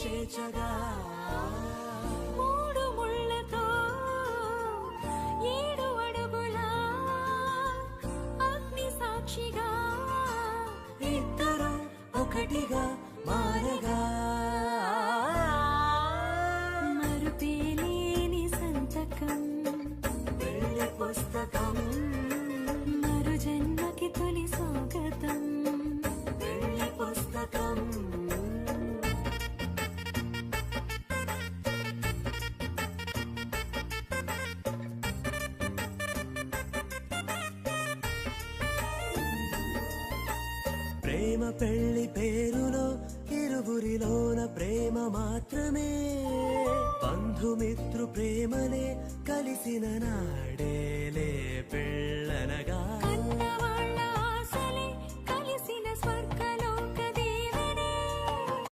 చేర్చగా మూడు ముళ్ళతో 7 అడుగుల అగ్ని సాక్షిగా ఇద్దరు ఒకటిగా మారగా మరుపేలేని సంతకం పెళ్లి పుస్తకం మరు జన్మకి తొలి స్వాగతం పెళ్లి పుస్తకం ప్రేమ పెళ్లి పేరులో ఇరువురిలోన ప్రేమ మాత్రమే బంధుమిత్రు ప్రేమనే కలిసిన నాడేలే పెళ్ళనగా కన్నవాళ్ళ